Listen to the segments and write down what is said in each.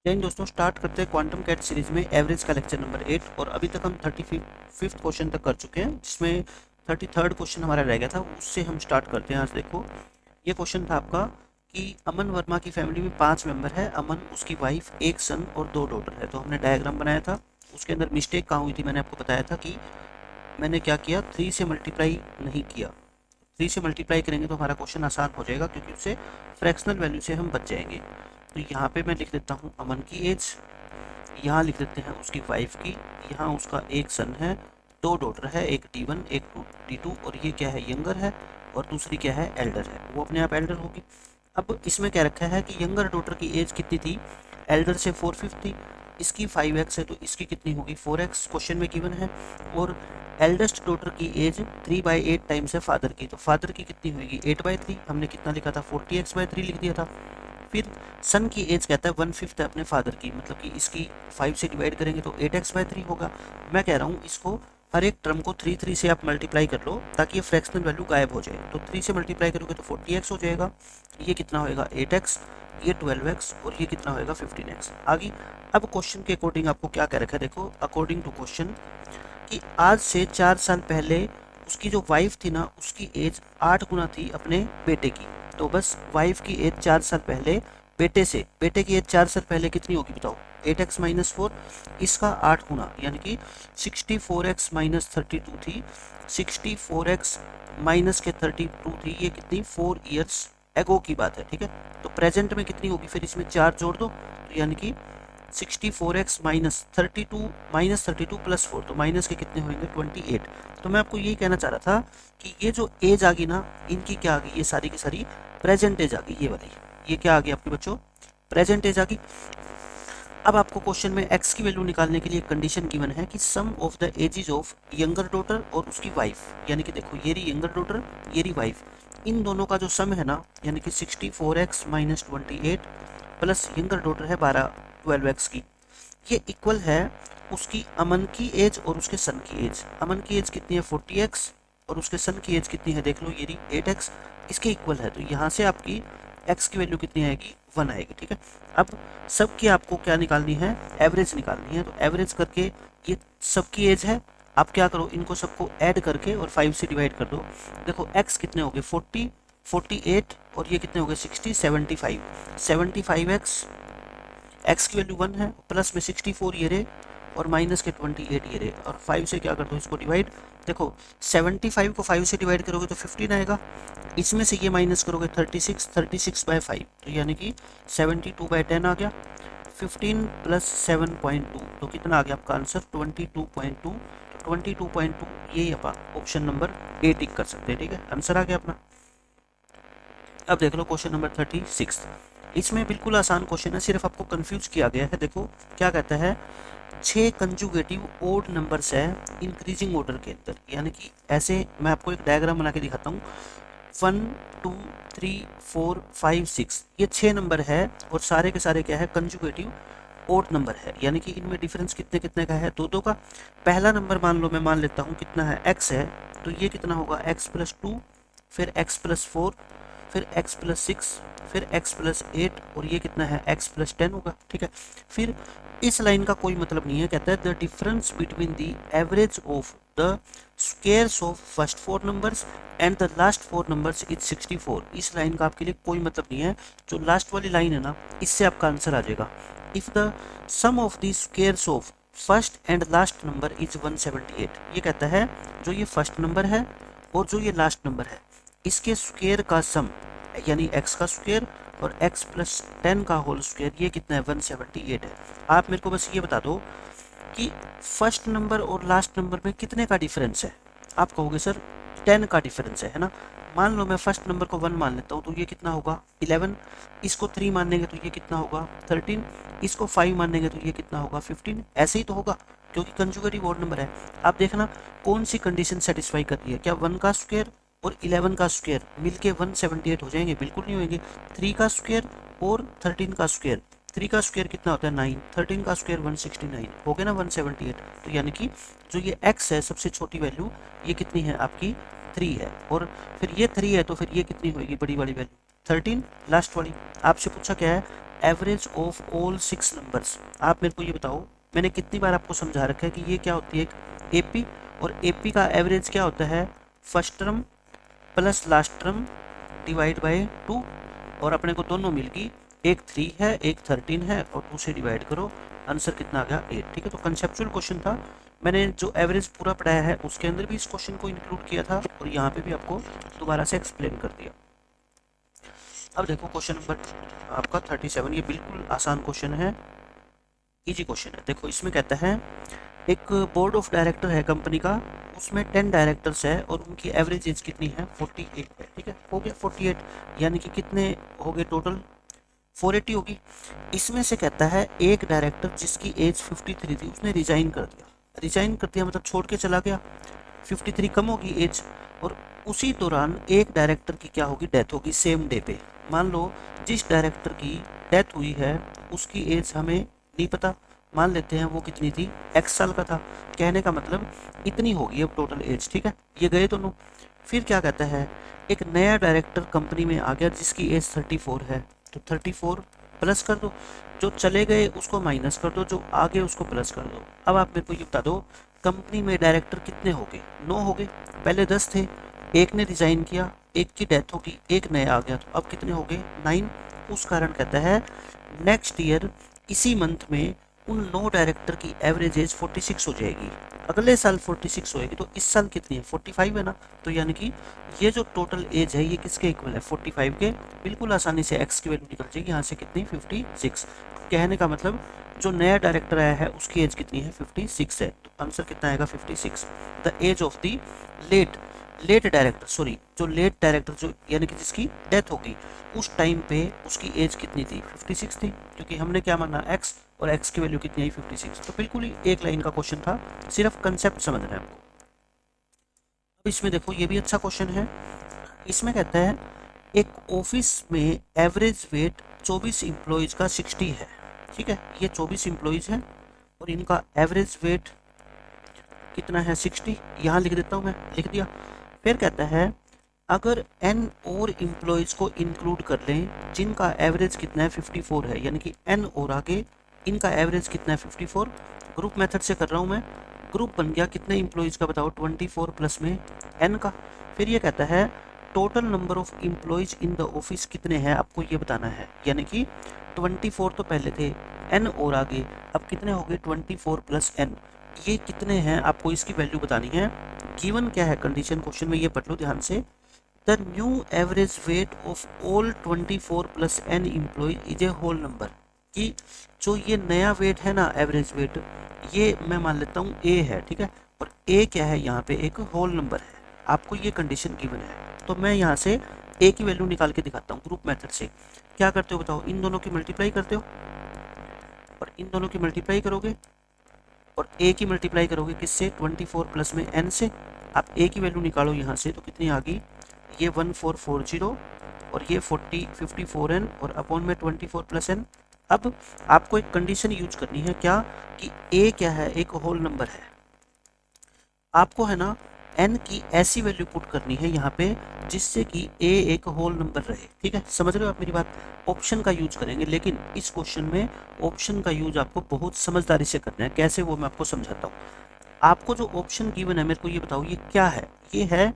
जैन दोस्तों, स्टार्ट करते हैं क्वांटम कैट सीरीज में एवरेज का लेक्चर नंबर 8। और अभी तक हम 35th क्वेश्चन तक कर चुके हैं, जिसमें 33rd क्वेश्चन हमारा रह गया था। उससे हम स्टार्ट करते हैं। आज देखो, ये क्वेश्चन था आपका कि अमन वर्मा की फैमिली में 5 मेंबर है। अमन, उसकी वाइफ, एक सन और 2 डॉटर है। तो हमने डायग्राम बनाया था। उसके अंदर मिस्टेक कहाँ हुई थी, मैंने आपको बताया था कि मैंने क्या किया, 3 से मल्टीप्लाई नहीं किया। 3 से मल्टीप्लाई करेंगे तो हमारा क्वेश्चन आसान हो जाएगा, क्योंकि उससे फ्रैक्शनल वैल्यू से हम बच जाएंगे। तो यहाँ पे मैं लिख देता हूँ अमन की एज, यहाँ लिख देते हैं उसकी वाइफ की, यहाँ उसका एक सन है, 2 डॉटर है, एक D1 एक D2, और ये क्या है, यंगर है, और दूसरी क्या है, एल्डर है। वो अपने आप एल्डर होगी। अब इसमें क्या रखा है कि यंगर डॉटर की एज कितनी थी, एल्डर से 4/5 थी। इसकी 5x है तो इसकी कितनी होगी, 4x क्वेश्चन में गिवन है। और एल्डेस्ट डॉटर की एज 3/8 टाइम्स है फादर की, तो फादर की कितनी होगी, 8/3। हमने कितना लिखा था, 40x/3 लिख दिया था। फिर सन की एज कहता है 1/5 है अपने फादर की, मतलब कि इसकी 5 से डिवाइड करेंगे तो 8x/3 होगा। मैं कह रहा हूँ इसको हर एक टर्म को 3 से आप मल्टीप्लाई कर लो, ताकि ये फ्रैक्शनल वैल्यू गायब हो जाए। तो 3 से मल्टीप्लाई करोगे तो 40x हो जाएगा, ये कितना होएगा 8x, ये 12x, और ये कितना होएगा 15x। आगे अब क्वेश्चन के अकॉर्डिंग आपको क्या कह रखा है, देखो अकॉर्डिंग टू क्वेश्चन, कि आज से 4 साल पहले उसकी जो वाइफ थी ना, उसकी एज 8 गुना थी अपने बेटे की। तो बस वाइफ की एज 4 साल पहले बेटे की एज 4 साल पहले कितनी होगी बताओ, 8x-4, इसका 8 गुना, यानी कि 64x-32 थी। 64x माइनस के 32 थी, ये कितनी 4 ईयर्स एगो की बात है, ठीक है। तो प्रेजेंट में कितनी होगी, फिर इसमें 4 जोड़ दो, तो यानी कि 64x-32 प्लस 4, तो माइनस के कितने होंगे 28। तो मैं आपको यही कहना चाह रहा था कि ये जो एज आ गई ना, इनकी क्या आ गई, ये सारी की सारी प्रेजेंट एज आ गई, ये वाली। ये क्या आ गई आपके बच्चों, प्रेजेंट एज आ गई। अब आपको क्वेश्चन में x की वैल्यू निकालने के लिए कंडीशन गिवन है कि sum of the ages of younger daughter और उसकी वाइफ, यानी कि देखो ये रही यंगर डॉटर, ये रही वाइफ, इन दोनों का जो सम है ना, यानी कि 64x-28 प्लस यंगर डॉटर है 12x की, ये इक्वल है उसकी अमन की एज और उसके सन की एज। अमन की एज कितनी है 40x, और उसके सन की एज कितनी है, देख लो ये रही 8x, इसके इक्वल है। तो यहाँ से आपकी x की वैल्यू कितनी आएगी, 1 आएगी, ठीक है। अब सबकी आपको क्या निकालनी है, एवरेज निकालनी है। तो एवरेज करके, ये सबकी एज है, आप क्या करो, इनको सबको ऐड करके और 5 से डिवाइड कर दो। देखो x कितने हो गए 40, 48, और ये कितने हो गए 60, 75। 75x, x की वैल्यू 1 है, प्लस में 64 ये रहे, और माइनस के 28 ये रहे, और 5 से क्या कर दो इसको डिवाइड। देखो 75 को 5 से डिवाइड करोगे तो 15 आएगा, इसमें से ये माइनस करोगे 36, 36/5, तो यानी कि 72/10 आ गया। 15 प्लस 7.2, तो कितना आ गया आपका आंसर 22.2। 22.2, यही आप ऑप्शन नंबर ए टिक कर सकते हैं, ठीक है, आंसर आ गया अपना। अब देख लो क्वेश्चन नंबर 36। इसमें बिल्कुल आसान क्वेश्चन है, सिर्फ आपको कंफ्यूज किया गया है। देखो क्या कहता है, 6 कंजुगेटिव ओड नंबर्स है इंक्रीजिंग ऑर्डर के अंदर, यानी कि ऐसे मैं आपको एक डायग्राम बना के दिखाता हूँ। 1 2 3 4 5 6, ये 6 नंबर है, और सारे के सारे क्या है, कंजुगेटिव ओड नंबर है, यानी कि इनमें डिफरेंस कितने कितने का है, दो दो का। पहला नंबर मान लो, मैं मान लेता हूँ कितना है, x है, तो ये कितना होगा x+2, फिर x+4, फिर x+6, फिर x+8, और ये कितना है x+10 होगा, ठीक है। फिर इस लाइन का कोई मतलब नहीं है, कहता है the difference between the average of the squares of first 4 numbers and the last 4 numbers is 64। इस लाइन का आपके लिए कोई मतलब नहीं है, जो लास्ट वाली लाइन है ना, इससे आपका आंसर आ जाएगा। If the sum of the squares of first and last number is 178, ये कहता है जो ये फर्स्ट नंबर है और जो ये लास्ट नंबर है, इसके स्क्वायर का सम, यानी x का स्क्वायर और x+10 का होल स्क्वायर, ये कितना है 178 है। आप मेरे को बस ये बता दो कि फर्स्ट नंबर और लास्ट नंबर में कितने का डिफरेंस है। आप कहोगे सर 10 का डिफरेंस है ना। मान लो मैं फर्स्ट नंबर को 1 मान लेता हूँ, तो ये कितना होगा 11, इसको 3 मानेंगे तो ये कितना होगा 13, इसको 5 मानेंगे तो ये कितना होगा 15। ऐसे ही तो होगा, क्योंकि कंजुगेटिव ऑड नंबर है। आप देखना कौन सी कंडीशन सेटिस्फाई कर रही है, क्या 1 का स्क्वायर और 11 का स्क्वायर मिलके 178 हो जाएंगे, बिल्कुल नहीं होंगे। 3 का स्क्वायर और 13 का स्क्वायर, 3 का स्क्वायर कितना होता है 9, 13 का स्क्वायर 169, हो गया ना 178। तो यानी कि जो ये x है सबसे छोटी वैल्यू, ये कितनी है आपकी 3 है, और फिर ये 3 है, तो फिर ये कितनी होगी बड़ी वाली वैल्यू 13, लास्ट वाली। आपसे पूछा क्या है एवरेज ऑफ ऑल 6 नंबर्स। आप मेरे को ये बताओ, मैंने कितनी बार आपको समझा रखा है कि ये क्या होती है, एक एपी, और एपी का एवरेज क्या होता है, first term plus last term divide by 2, और अपने को दोनों मिलगी, एक 3 है एक 13 है, और 2 से डिवाइड करो, आंसर कितना आ गया 8। ठीक है, तो कंसेप्चुअल क्वेश्चन था, मैंने जो एवरेज पूरा पढ़ाया है उसके अंदर भी इस क्वेश्चन को इंक्लूड किया था, और यहाँ पे भी आपको दोबारा से एक्सप्लेन कर दिया। अब देखो क्वेश्चन नंबर आपका 37, ये बिल्कुल आसान क्वेश्चन है, इजी क्वेश्चन है। देखो इसमें कहता है एक बोर्ड ऑफ डायरेक्टर है कंपनी का, उसमें 10 डायरेक्टर्स है और उनकी एवरेज एज कितनी है, 48 है। ठीक है, हो गया 48, यानी कि कितने हो गए टोटल, 480 होगी। इसमें से कहता है एक डायरेक्टर जिसकी एज 53 थी उसने रिजाइन कर दिया, रिजाइन कर दिया मतलब छोड़ के चला गया, 53 कम होगी एज, और उसी दौरान एक डायरेक्टर की क्या होगी, डेथ होगी सेम डे पे। मान लो जिस डायरेक्टर की डेथ हुई है उसकी एज हमें नहीं पता, मान लेते हैं वो कितनी थी, एक्स साल का था, कहने का मतलब इतनी होगी अब टोटल एज। ठीक है, ये गए दोनों। फिर क्या कहता है, एक नया डायरेक्टर कंपनी में आ गया जिसकी एज 34 है, तो 34 प्लस कर दो, जो चले गए उसको माइनस कर दो, जो आगे उसको प्लस कर दो। अब आप मेरे को ये बता दो, कंपनी में डायरेक्टर कितने हो गए, 9 हो गए, पहले 10 थे, एक ने रिजाइन किया, एक की डेथ होगी, एक नया आ गया, तो अब कितने हो गए, 9। उस कारण कहता है नेक्स्ट ईयर इसी मंथ में उन 9 डायरेक्टर की एवरेज एज 46 हो जाएगी, अगले साल 46 होएगी, तो इस साल कितनी है, 45 है ना। तो यानी कि ये जो टोटल एज है ये किसके इक्वल है, 45 के। बिल्कुल आसानी से एक्स की वैल्यू निकल जाएगी यहाँ से, कितनी, 56। कहने का मतलब जो नया डायरेक्टर आया है उसकी एज कितनी है, 56 है, तो आंसर कितना आएगा 56। The age of the late late director, sorry जो लेट डायरेक्टर, जो यानी कि जिसकी डेथ होगी उस टाइम पे उसकी एज कितनी थी, 56 थी, क्योंकि हमने क्या माना एक्स, और एक्स की वैल्यू कितनी आई 56। तो बिल्कुल ही एक लाइन का क्वेश्चन था, सिर्फ कंसेप्ट समझना है आपको। अब इसमें देखो ये भी अच्छा क्वेश्चन है, इसमें कहता है एक ऑफिस में एवरेज वेट 24 इम्प्लॉयज का 60 है। ठीक है, ये 24 इम्प्लॉयज हैं और इनका एवरेज वेट कितना है, 60, यहाँ लिख देता हूँ मैं, लिख दिया। फिर कहता है अगर n और इम्प्लॉयज को इंक्लूड कर लें जिनका एवरेज कितना है, 54 है, यानी कि n और आगे इनका एवरेज कितना है, 54। ग्रुप मेथड से कर रहा हूँ मैं, ग्रुप बन गया कितने इम्प्लॉयज का बताओ, 24 प्लस में n का। फिर ये कहता है total number of employees in the office कितने हैं, आपको ये बताना है, यानी कि 24 तो पहले थे, n और आगे अब कितने हो गए, 24 प्लस n, ये कितने हैं आपको इसकी वैल्यू बतानी है। गिवन क्या है कंडीशन, क्वेश्चन में ये पढ़ लो ध्यान से, the new average weight of all 24 plus n employ is a whole number, कि जो ये नया वेट है ना, एवरेज वेट, ये मैं मान लेता हूँ a है। ठीक है, और a क्या है, यहाँ पे एक होल नंबर है, आपको ये कंडीशन गिवन है, तो मैं यहाँ से a की वैल्यू निकाल के दिखाता हूँ ग्रुप मेथड से। क्या करते हो बताओ, इन दोनों की मल्टीप्लाई करते हो और इन दोनों की मल्टीप्लाई करोगे, और a की मल्टीप्लाई करोगे किससे, 24 प्लस में n से। आप a की वैल्यू निकालो यहाँ से, तो कितनी आ गई, ये 1440 और ये 54n और अपॉन में 24 प्लस n। अब आपको एक कंडीशन यूज करनी है, क्या कि a क्या है, एक होल नंबर है, आपको है ना n की ऐसी वैल्यू पुट करनी है यहाँ पे जिससे कि a एक होल नंबर रहे। ठीक है, समझ रहे हो आप मेरी बात। ऑप्शन का यूज करेंगे, लेकिन इस क्वेश्चन में ऑप्शन का यूज आपको बहुत समझदारी से करना है। कैसे, वो मैं आपको समझाता हूँ। आपको जो ऑप्शन गिवन है, मेरे को ये बताओ ये क्या है, ये है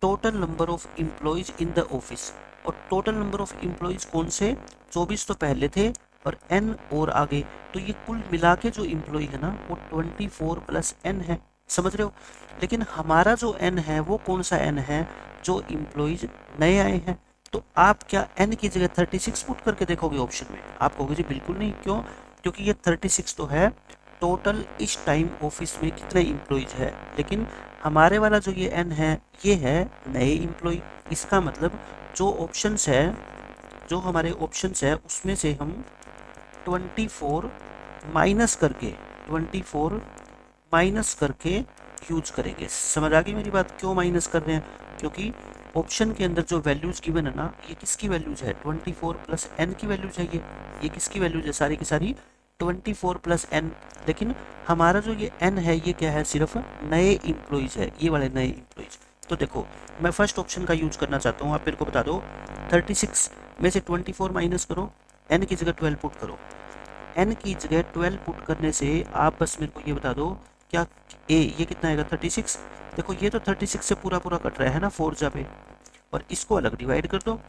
total number of employees in the office, और टोटल नंबर ऑफ इम्प्लॉयज कौन से, 24 तो पहले थे और n और आगे, तो ये कुल मिला के जो इम्प्लॉय है ना वो 24 प्लस n है, समझ रहे हो। लेकिन हमारा जो n है वो कौन सा n है, जो इम्प्लॉयज नए आए हैं। तो आप क्या n की जगह 36 पुट करके देखोगे ऑप्शन में, आप कहोगे जी बिल्कुल नहीं, क्यों, क्योंकि ये 36 तो है टोटल इस टाइम ऑफिस में कितने इम्प्लॉयज है, लेकिन हमारे वाला जो ये n है ये है नए इम्प्लॉय। इसका मतलब जो ऑप्शंस है, जो हमारे ऑप्शंस है उसमें से हम 24 माइनस करके 24 माइनस करके यूज करेंगे। समझ आ गई मेरी बात, क्यों माइनस कर रहे हैं, क्योंकि ऑप्शन के अंदर जो वैल्यूज गिवन है ना, ये किसकी वैल्यूज है, 24 प्लस n की वैल्यूज है, ये किसकी वैल्यूज है, सारी की सारी 24 प्लस n। लेकिन हमारा जो ये n है ये क्या है, सिर्फ नए इम्प्लॉयज है, ये वाले नए इम्प्लॉयज। तो देखो मैं फर्स्ट ऑप्शन का यूज करना चाहता हूँ, आप मेरे को बता दो 36 में से 24 माइनस करो, n की जगह 12 पुट करो। n की जगह 12 पुट करने से आप बस मेरे को ये बता दो क्या a ये कितना आएगा 36। देखो ये तो 36 से पूरा पूरा कट रहा है ना 4 जा पे, और इसको अलग डिवाइड कर दो,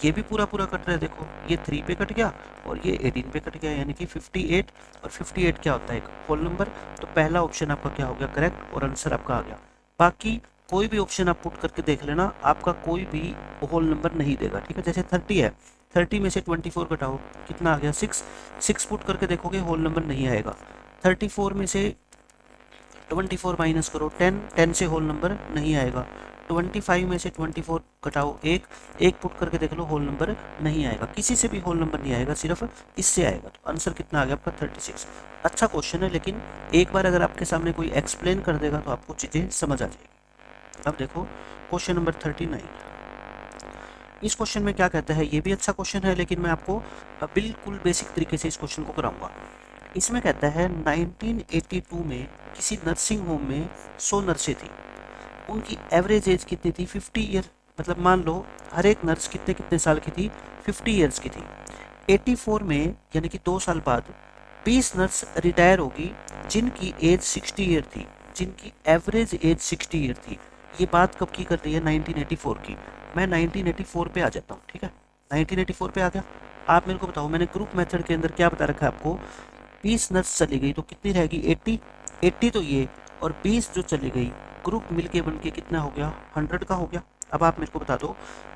ये भी पूरा पूरा कट रहा है। देखो ये 3 पे कट गया और ये 18 पे कट गया, यानी कि 58। और 58 क्या होता है, एक होल नंबर। तो पहला ऑप्शन आपका क्या हो गया करेक्ट, और आंसर आपका आ गया। बाकी कोई भी ऑप्शन आप पुट करके देख लेना, आपका कोई भी होल नंबर नहीं देगा, ठीक है। जैसे 30 है, 30 में से 24 घटाओ, कितना आ गया 6। 6 पुट करके देखोगे होल नंबर नहीं आएगा। 34 में से 24 माइनस करो 10, 10 से होल नंबर नहीं आएगा। 25 में से 24 घटाओ एक, एक पुट करके देख लो होल नंबर नहीं आएगा। किसी से भी होल नंबर नहीं आएगा, सिर्फ इससे आएगा। तो आंसर कितना आ गया आपका 36। अच्छा क्वेश्चन है, लेकिन एक बार अगर आपके सामने कोई एक्सप्लेन कर देगा तो आपको चीज़ें समझ आ जाएगी। अब देखो क्वेश्चन नंबर 39। इस क्वेश्चन में क्या कहता है, ये भी अच्छा क्वेश्चन है, लेकिन मैं आपको बिल्कुल बेसिक तरीके से इस क्वेश्चन को कराऊंगा। इसमें कहता है 1982 में किसी नर्सिंग होम में 100 नर्सें थी, उनकी एवरेज एज कितनी थी 50 ईयर। मतलब मान लो हर एक नर्स कितने कितने साल की थी, 50 ईयर्स की थी। 84 में यानी कि 2 साल बाद 20 नर्स रिटायर होगी जिनकी एज 60 ईयर थी, जिनकी एवरेज एज 60 ईयर थी। ये बात कब की कर रही है, 1984 की। मैं 1984 पे आ जाता हूँ, ठीक है। 1984 पे आ गया। आप मेरे को बताओ, मैंने ग्रुप मेथड के अंदर क्या बता रखा है आपको, 20 नर्स चली गई तो कितनी रहेगी 80 तो ये, और 20 जो चली गई ग्रुप मिलके बन के कितना हो गया 100 का हो गया। अब आप मेरे को बता दो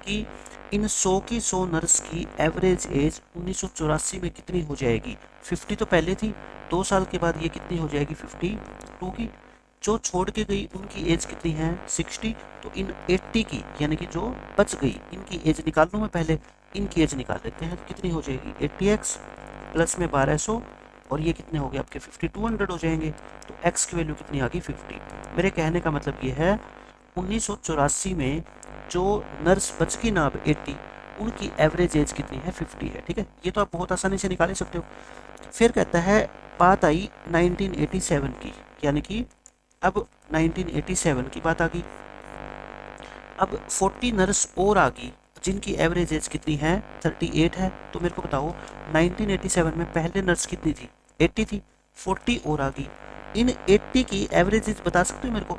कि इन 100 की 100 नर्स की एवरेज एज 1984 में कितनी हो जाएगी। 50 तो पहले थी, 2 साल के बाद ये कितनी हो जाएगी 52 की। जो छोड़ के गई उनकी एज कितनी है 60। तो इन 80 की यानी कि जो बच गई इनकी एज निकाल लूँ मैं, पहले इनकी एज निकाल लेते हैं। तो कितनी हो जाएगी 80x प्लस में 1200, और ये कितने हो गए आपके 5200 हो जाएंगे। तो x की वैल्यू कितनी आ गई 50। मेरे कहने का मतलब ये है 1984 में जो नर्स बच गई ना अब 80, उनकी एवरेज एज कितनी है 50 है, ठीक है। ये तो आप बहुत आसानी से निकाल ही सकते हो। फिर कहता है बात आई 1987 की, यानी कि अब 1987 की बात आ गई। अब 40 नर्स और आ गई जिनकी एवरेज एज कितनी है 38 है। तो मेरे को बताओ 1987 में पहले नर्स कितनी थी 80 थी, 40 और आ गई। इन 80 की एवरेज एज बता सकते हो मेरे को,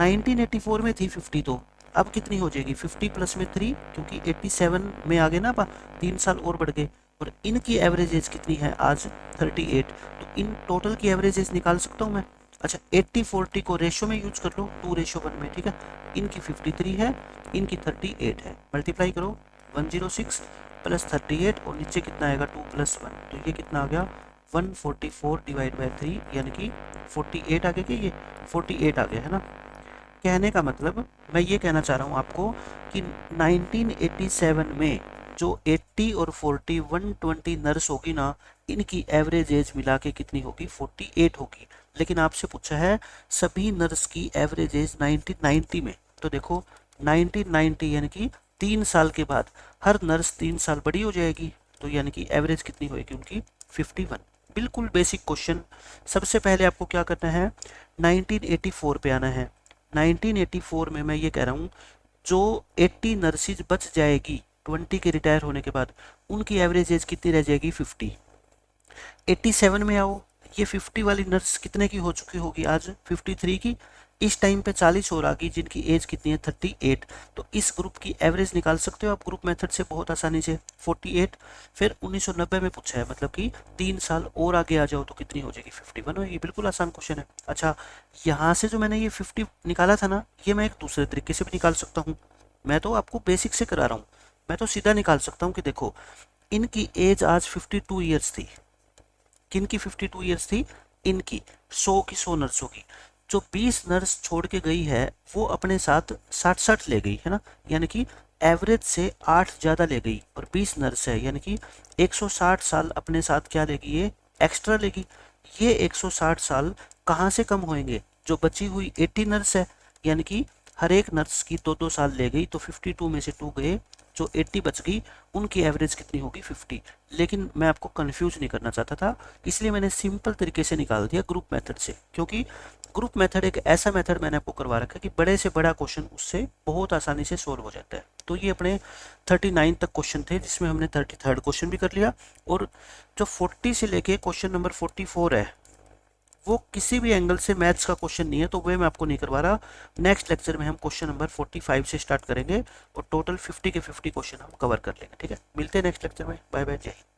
1984 में थी 50, तो अब कितनी हो जाएगी 50 प्लस में 3, क्योंकि 87 में आ गए ना, 3 साल और बढ़ गए। और इनकी एवरेज एज कितनी है आज 38। तो इन टोटल की एवरेज एज निकाल सकता हूँ मैं। अच्छा 80-40 को रेशो में यूज कर लो, 2:1 में, ठीक है। इनकी 53 है, इनकी 38 है। मल्टीप्लाई करो 106 प्लस 38, और नीचे कितना आएगा 2 + 1, तो ये कितना आ गया 144 डिवाइड बाई 3, यानी कि 48 आ गया। कि ये 48 आ गया है ना। कहने का मतलब मैं ये कहना चाह रहा हूँ आपको कि 1987 में जो 80 और 40 120 नर्स होगी ना, इनकी एवरेज एज मिला के कितनी होगी 48 होगी। लेकिन आपसे पूछा है सभी नर्स की एवरेज एज 1990 में, तो देखो 1990 यानी कि 3 साल के बाद हर नर्स 3 साल बड़ी हो जाएगी, तो यानी कि एवरेज कितनी होगी उनकी 51। बिल्कुल बेसिक क्वेश्चन। सबसे पहले आपको क्या करना है 1984 पे आना है। 1984 में मैं ये कह रहा हूँ जो 80 नर्सिज बच जाएगी 20 के रिटायर होने के बाद, उनकी एवरेज एज कितनी रह जाएगी 50। 87 में आओ, ये 50 वाली नर्स कितने की हो चुकी होगी आज 53 की। इस टाइम पे 40 और आ गई जिनकी एज कितनी है 38। तो इस ग्रुप की एवरेज निकाल सकते हो आप ग्रुप मेथड से बहुत आसानी से 48। फिर 1990 में पूछा है, मतलब कि 3 साल और आगे आ जाओ तो कितनी हो जाएगी 51 होगी। बिल्कुल आसान क्वेश्चन है। अच्छा यहाँ से जो मैंने ये 50 निकाला था ना, ये मैं एक दूसरे तरीके से भी निकाल सकता हूँ। मैं तो आपको बेसिक से करा रहा हूँ। मैं तो सीधा निकाल सकता हूँ कि देखो इनकी एज आज 52 ईयर्स थी। किनकी 52 ईयर्स थी, इनकी 100 की 100 नर्सों की। जो 20 नर्स छोड़ के गई है वो अपने साथ 60 ले गई है ना, यानी कि एवरेज से 8 ज़्यादा ले गई। और 20 नर्स है यानी कि 160 साल अपने साथ क्या लेगी, ये एक्स्ट्रा लेगी। ये 160 साल कहाँ से कम होंगे, जो बची हुई 80 नर्स है, यानी कि हर एक नर्स की 2-2 साल ले गई, तो 52 में से 2 गए, जो 80 बच गई उनकी एवरेज कितनी होगी 50। लेकिन मैं आपको कंफ्यूज नहीं करना चाहता था, इसलिए मैंने सिंपल तरीके से निकाल दिया ग्रुप मेथड से, क्योंकि ग्रुप मेथड एक ऐसा मेथड मैंने आपको करवा रखा है कि बड़े से बड़ा क्वेश्चन उससे बहुत आसानी से सोल्व हो जाता है। तो ये अपने 39 तक क्वेश्चन थे, जिसमें हमने 33rd क्वेश्चन भी कर लिया, और जो 40 से लेके क्वेश्चन नंबर 44 है वो किसी भी एंगल से मैथ्स का क्वेश्चन नहीं है, तो वे मैं आपको नहीं करवा रहा। नेक्स्ट लेक्चर में हम क्वेश्चन नंबर 45 से स्टार्ट करेंगे और टोटल 50 के 50 क्वेश्चन हम कवर कर लेंगे। ठीक है, मिलते हैं नेक्स्ट लेक्चर में। बाय बाय, जय हिंद।